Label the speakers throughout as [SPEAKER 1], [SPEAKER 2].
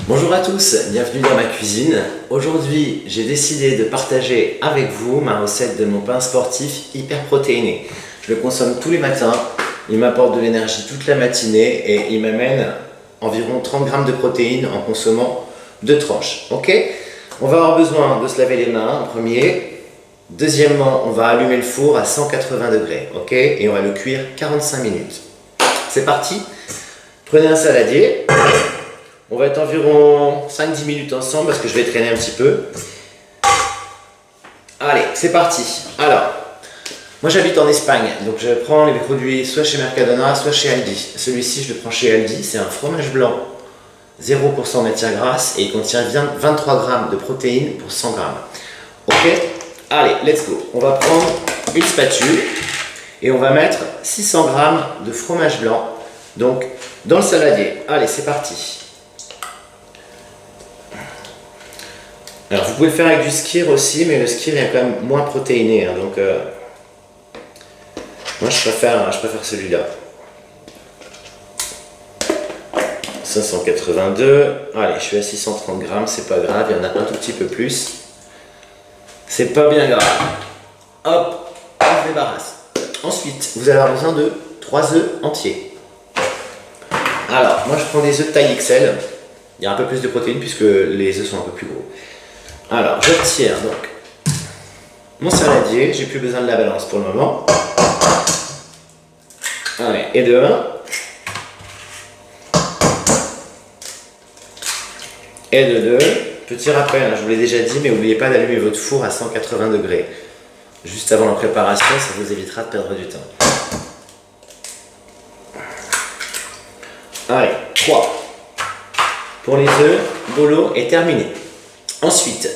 [SPEAKER 1] Bonjour à tous, bienvenue dans ma cuisine. Aujourd'hui, j'ai décidé de partager avec vous ma recette de mon pain sportif hyper protéiné. Je le consomme tous les matins, il m'apporte de l'énergie toute la matinée et il m'amène environ 30 grammes de protéines en consommant 2 tranches. Ok? On va avoir besoin de se laver les mains en premier. Deuxièmement, on va allumer le four à 180 degrés. Ok? Et on va le cuire 45 minutes. C'est parti. Prenez un saladier. On va être environ 5-10 minutes ensemble parce que je vais traîner un petit peu. Allez, c'est parti. Alors, moi j'habite en Espagne, donc je prends les produits soit chez Mercadona, soit chez Aldi. Celui-ci, je le prends chez Aldi, c'est un fromage blanc, 0% matière grasse et il contient 23 grammes de protéines pour 100 grammes. Ok? Allez, let's go. On va prendre une spatule et on va mettre 600 grammes de fromage blanc donc dans le saladier. Allez, c'est parti. Alors vous pouvez le faire avec du skyr aussi, mais le skyr est quand même moins protéiné, hein, donc moi je préfère celui-là. 582, allez, je suis à 630 grammes, c'est pas grave, il y en a un tout petit peu plus. C'est pas bien grave. Hop, on se débarrasse. Ensuite, vous allez avoir besoin de 3 œufs entiers. Alors, moi je prends des œufs de taille XL, il y a un peu plus de protéines puisque les œufs sont un peu plus gros. Alors, je retire donc mon saladier, j'ai plus besoin de la balance pour le moment. Allez, et de 1. Et de 2. Petit rappel, hein, je vous l'ai déjà dit, mais n'oubliez pas d'allumer votre four à 180 degrés. Juste avant la préparation, ça vous évitera de perdre du temps. Allez, 3. Pour les œufs, bolo est terminé. Ensuite,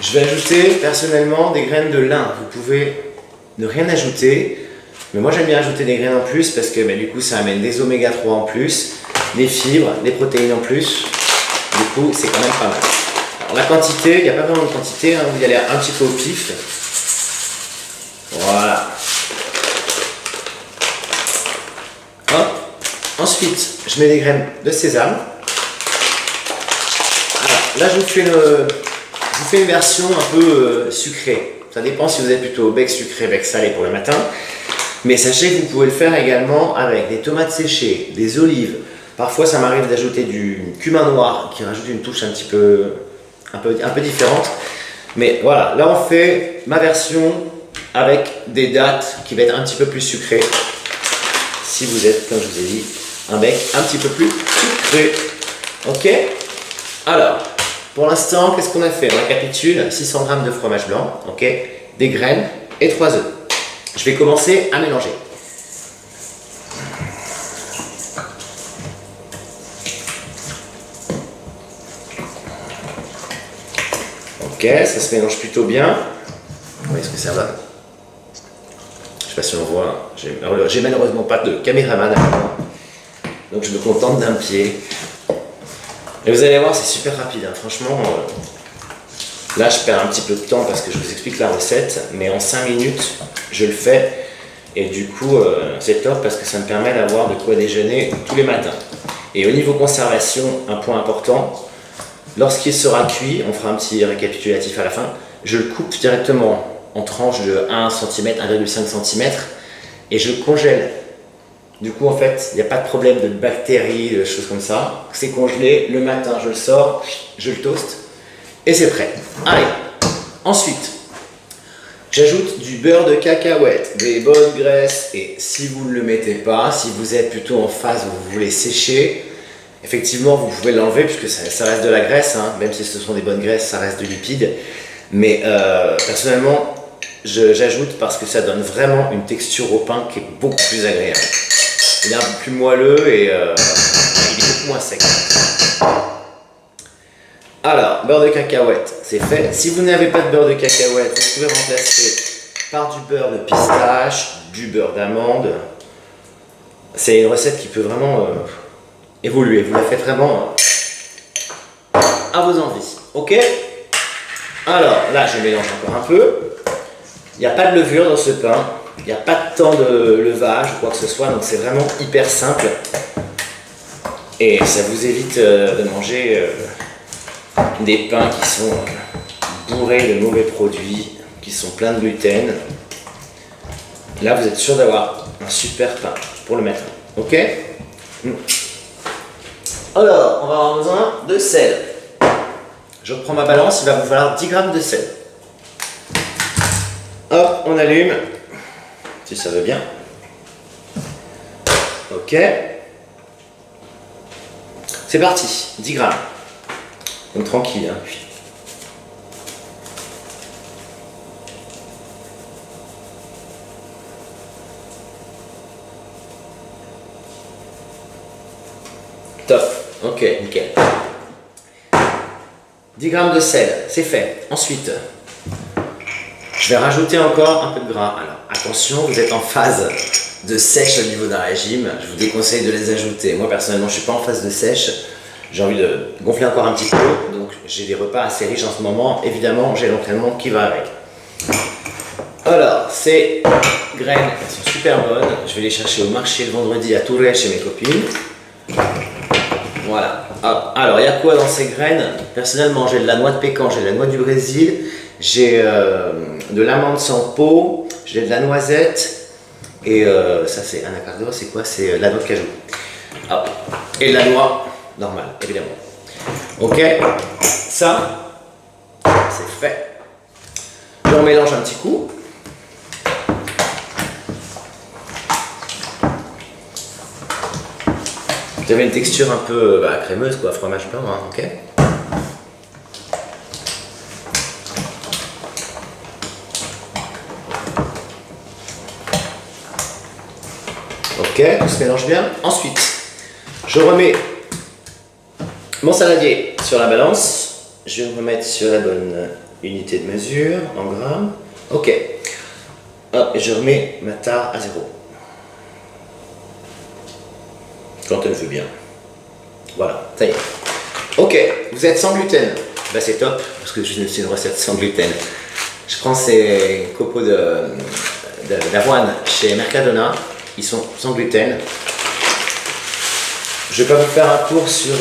[SPEAKER 1] je vais ajouter personnellement des graines de lin. Vous pouvez ne rien ajouter, mais moi j'aime bien ajouter des graines en plus parce que du coup ça amène des oméga 3 en plus, des fibres, des protéines en plus. Du coup, c'est quand même pas mal. Alors, la quantité, il n'y a pas vraiment de quantité, hein, vous y allez un petit peu au pif. Voilà. Hop. Ensuite, je mets des graines de sésame. Là, je vous fais une version un peu sucrée. Ça dépend si vous êtes plutôt bec sucré, bec salé pour le matin. Mais sachez que vous pouvez le faire également avec des tomates séchées, des olives. Parfois, ça m'arrive d'ajouter du cumin noir qui rajoute une touche un peu différente. Mais voilà, là on fait ma version avec des dattes qui va être un petit peu plus sucrée. Si vous êtes, comme je vous ai dit, un bec un petit peu plus sucré. Ok? Alors, pour l'instant, qu'est-ce qu'on a fait? On récapitule, 600 g de fromage blanc, ok, des graines et 3 œufs. Je vais commencer à mélanger. Ok, ça se mélange plutôt bien. Oui, est-ce que ça va? Je ne sais pas si on voit. J'ai malheureusement pas de caméraman avec moi, donc je me contente d'un pied. Et vous allez voir, c'est super rapide, hein. Franchement, là je perds un petit peu de temps parce que je vous explique la recette, mais en 5 minutes, je le fais. Et du coup, c'est top parce que ça me permet d'avoir de quoi déjeuner tous les matins. Et au niveau conservation, un point important, lorsqu'il sera cuit, on fera un petit récapitulatif à la fin, je le coupe directement en tranches de 1 cm, 1,5 cm et je le congèle. Du coup, en fait, il n'y a pas de problème de bactéries, de choses comme ça. C'est congelé, le matin, je le sors, je le toast, et c'est prêt. Allez, ensuite, j'ajoute du beurre de cacahuète, des bonnes graisses, et si vous ne le mettez pas, si vous êtes plutôt en phase où vous voulez sécher, effectivement, vous pouvez l'enlever, puisque ça reste de la graisse, hein. Même si ce sont des bonnes graisses, ça reste de lipides. Mais personnellement, j'ajoute parce que ça donne vraiment une texture au pain qui est beaucoup plus agréable. Il est un peu plus moelleux et il est beaucoup moins sec. Alors, beurre de cacahuète, c'est fait. Si vous n'avez pas de beurre de cacahuète, vous pouvez remplacer par du beurre de pistache, du beurre d'amande. C'est une recette qui peut vraiment évoluer. Vous la faites vraiment à vos envies. Ok? Alors, là, je mélange encore un peu. Il n'y a pas de levure dans ce pain. Il n'y a pas de temps de levage ou quoi que ce soit, donc c'est vraiment hyper simple. Et ça vous évite de manger des pains qui sont bourrés de mauvais produits, qui sont pleins de gluten. Là, vous êtes sûr d'avoir un super pain pour le matin. Ok? Alors, on va avoir besoin de sel. Je reprends ma balance, il va vous falloir 10 grammes de sel. Hop, on allume, si ça veut bien. Ok. C'est parti, 10 grammes. Donc tranquille, hein. Top, ok, nickel. 10 grammes de sel, c'est fait. Ensuite, je vais rajouter encore un peu de gras. Alors attention, vous êtes en phase de sèche au niveau d'un régime. Je vous déconseille de les ajouter. Moi personnellement, je ne suis pas en phase de sèche. J'ai envie de gonfler encore un petit peu. Donc j'ai des repas assez riches en ce moment. Évidemment, j'ai l'entraînement qui va avec. Alors, ces graines, elles sont super bonnes. Je vais les chercher au marché le vendredi à Touré chez mes copines. Voilà. Ah, alors, il y a quoi dans ces graines? Personnellement, j'ai de la noix de pécan, j'ai de la noix du Brésil, j'ai de l'amande sans peau, j'ai de la noisette, et ça c'est anacardium, c'est quoi? C'est la noix de cajou. Ah, et de la noix normale, évidemment. Ok, ça, c'est fait. On mélange un petit coup. Vous avez une texture un peu crémeuse, quoi, fromage blanc, hein, ok. Ok, tout se mélange bien. Ensuite, je remets mon saladier sur la balance. Je vais me remettre sur la bonne unité de mesure, en grammes. Ok. Hop, et je remets ma tare à 0. Quand elle veut bien. Voilà, ça y est. Ok, vous êtes sans gluten. Bah c'est top, parce que c'est une recette sans gluten. Je prends ces copeaux d'avoine chez Mercadona. Ils sont sans gluten. Je ne vais pas vous faire un cours sur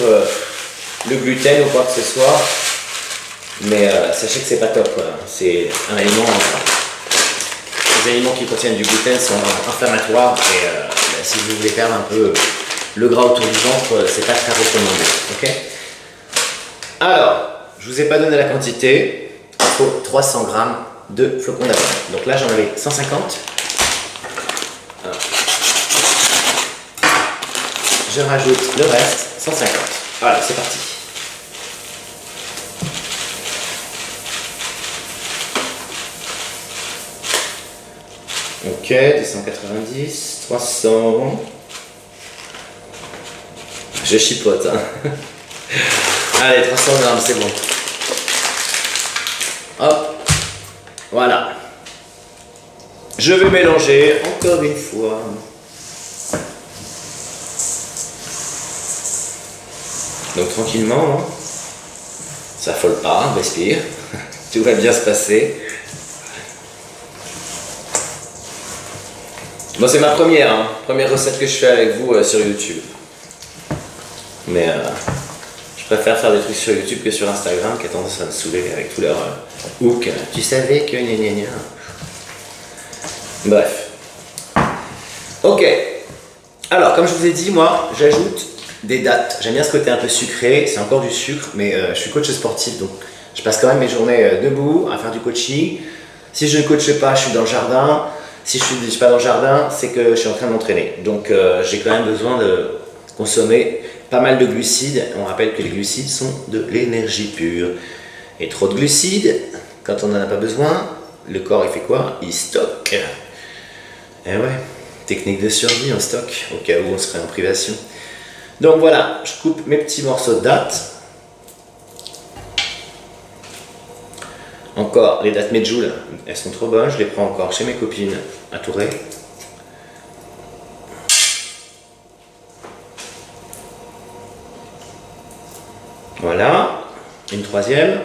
[SPEAKER 1] le gluten ou quoi que ce soit. Mais sachez que c'est pas top, quoi. C'est un aliment... les aliments qui contiennent du gluten sont inflammatoires. Et si vous voulez perdre un peu le gras autour du ventre, c'est pas très recommandé. Ok. Alors, je vous ai pas donné la quantité. Il faut 300 grammes de flocons d'avoine. Donc là, j'en avais 150. Alors. Je rajoute le reste, 150. Voilà, c'est parti. Ok, 290, 300. Je chipote, hein. Allez, 300 grammes, c'est bon. Hop, voilà. Je vais mélanger encore une fois. Donc tranquillement, hein. Ça affole pas, respire. Tout va bien se passer. Bon, c'est ma première recette que je fais avec vous sur YouTube. Mais je préfère faire des trucs sur YouTube que sur Instagram, qui a tendance à me saouler avec tous leurs hooks. Tu savais que gna gna gna. Bref. Ok. Alors, comme je vous ai dit, moi, j'ajoute des dattes. J'aime bien ce côté un peu sucré. C'est encore du sucre, mais je suis coach sportif, donc je passe quand même mes journées debout à faire du coaching. Si je ne coache pas, je suis dans le jardin. Si je ne suis pas dans le jardin, c'est que je suis en train de m'entraîner. Donc j'ai quand même besoin de consommer pas mal de glucides. On rappelle que les glucides sont de l'énergie pure. Et trop de glucides, quand on n'en a pas besoin, le corps il fait quoi? Il stocke. Et ouais, technique de survie, on stocke au cas où on serait en privation. Donc voilà, je coupe mes petits morceaux de dattes. Encore, les dattes Medjool, elles sont trop bonnes, je les prends encore chez mes copines à Touré. Voilà, une troisième.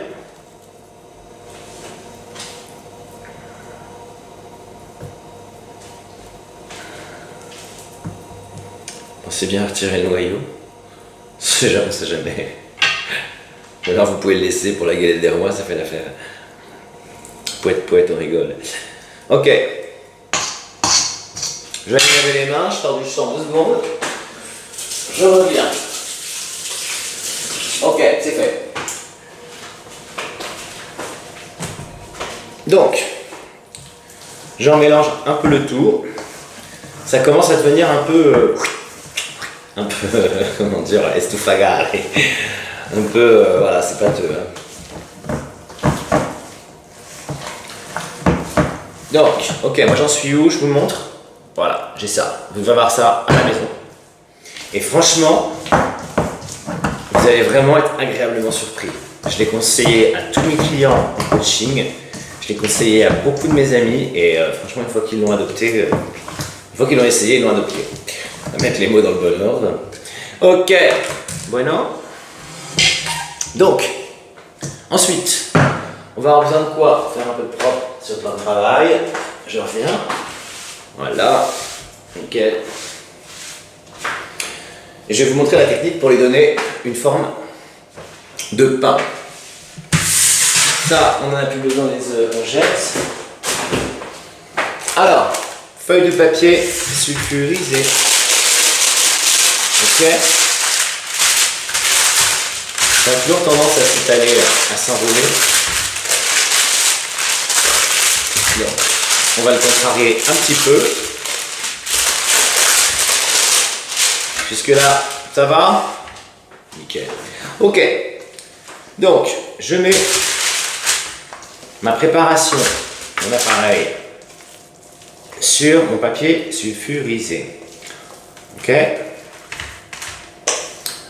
[SPEAKER 1] Pensez bien à retirer le noyau. On sait jamais. Ou alors vous pouvez le laisser pour la galette des rois, ça fait l'affaire. Poète, poète, on rigole. Ok. Je vais me laver les mains, je sors du champ 2 secondes. Je reviens. Ok, c'est fait. Donc, j'en mélange un peu le tout. Ça commence à devenir un peu, comment dire, estufagare. Un peu, voilà, c'est pâteux. Hein. Donc, ok, moi j'en suis où? Je vous montre. Voilà, j'ai ça. Vous devez avoir ça à la maison. Et franchement, vous allez vraiment être agréablement surpris. Je l'ai conseillé à tous mes clients en coaching. Je l'ai conseillé à beaucoup de mes amis. Et franchement, une fois qu'ils l'ont adopté, une fois qu'ils l'ont essayé, ils l'ont adopté. On va mettre les mots dans le bon ordre. Ok, bueno. Donc, ensuite, on va avoir besoin de quoi? Faire un peu de propre sur le plan de travail. Je reviens. Voilà, nickel. Et je vais vous montrer la technique pour lui donner une forme de pain. Ça, on n'en a plus besoin, les œufs, on jette. Alors, feuille de papier sulfurisée. Ok. Ça a toujours tendance à s'étaler, à s'enrouler. Donc, on va le contrarier un petit peu. Jusque là, ça va? Nickel. Ok. Donc, je mets ma préparation, mon appareil, sur mon papier sulfurisé. Ok.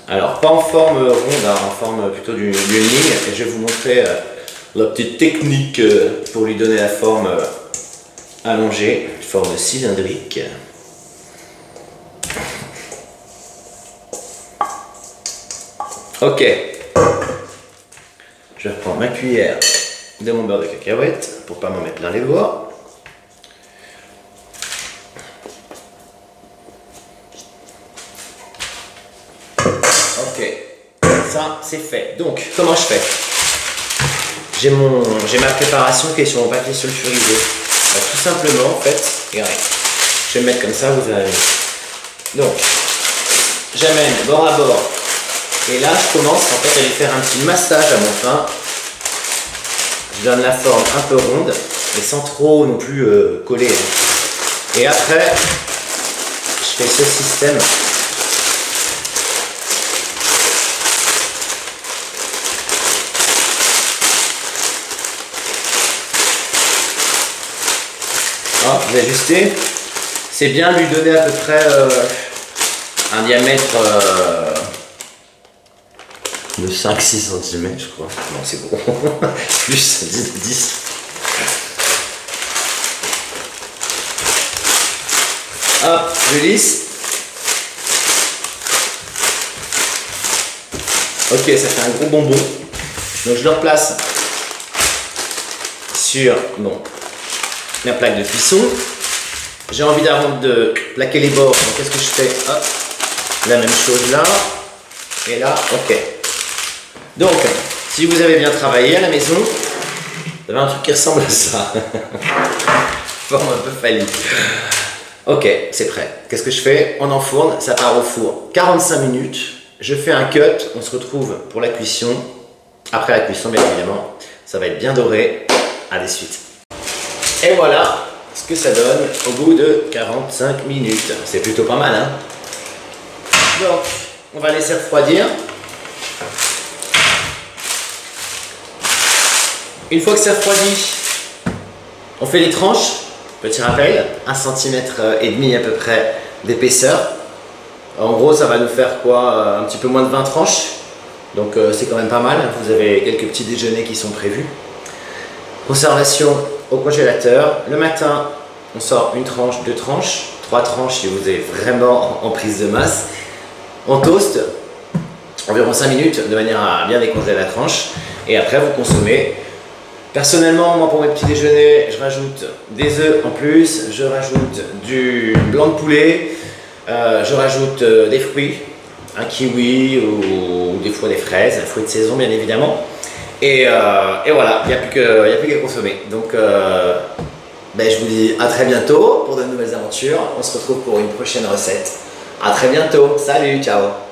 [SPEAKER 1] Alors, pas en forme ronde, hein, en forme plutôt d'une ligne. Et je vais vous montrer la petite technique pour lui donner la forme allongée, forme cylindrique. Ok. Je reprends ma cuillère de mon beurre de cacahuète pour pas m'en mettre plein les doigts. Ok, ça c'est fait. Donc, comment je fais? J'ai ma préparation qui est sur mon papier sulfurisé. Bah, tout simplement, en fait, regardez, je vais me mettre comme ça, vous allez. Donc, j'amène bord à bord. Et là, je commence en fait à lui faire un petit massage à mon pain. Je donne la forme un peu ronde, mais sans trop non plus coller. Et après, je fais ce système. Ah, vous ajustez. C'est bien de lui donner à peu près un diamètre de 5-6 cm, je crois. Non, c'est bon. Plus 10. Hop, je lisse. Ok, ça fait un gros bonbon. Donc je le replace sur la plaque de cuisson. J'ai envie de plaquer les bords. Donc qu'est-ce que je fais? Hop, la même chose là. Et là, ok. Donc, si vous avez bien travaillé à la maison, vous avez un truc qui ressemble à ça. Forme un peu phallique. Ok, c'est prêt. Qu'est-ce que je fais? On enfourne, ça part au four 45 minutes. Je fais un cut, on se retrouve pour la cuisson. Après la cuisson, bien évidemment, ça va être bien doré. À des suites. Et voilà ce que ça donne au bout de 45 minutes. C'est plutôt pas mal, hein? Donc, on va laisser refroidir. Une fois que ça refroidit, on fait les tranches. Petit rappel, 1,5 cm à peu près d'épaisseur. En gros, ça va nous faire quoi? Un petit peu moins de 20 tranches. Donc c'est quand même pas mal. Vous avez quelques petits déjeuners qui sont prévus. Conservation au congélateur. Le matin, on sort une tranche, 2 tranches, 3 tranches si vous êtes vraiment en prise de masse. On toast environ 5 minutes de manière à bien décongeler la tranche. Et après, vous consommez. Personnellement, moi pour mes petits déjeuners, je rajoute des œufs en plus, je rajoute du blanc de poulet, je rajoute des fruits, un kiwi ou des fois des fraises, fruits de saison bien évidemment. Et voilà, il n'y a plus qu'à consommer. Donc je vous dis à très bientôt pour de nouvelles aventures. On se retrouve pour une prochaine recette. À très bientôt. Salut, ciao.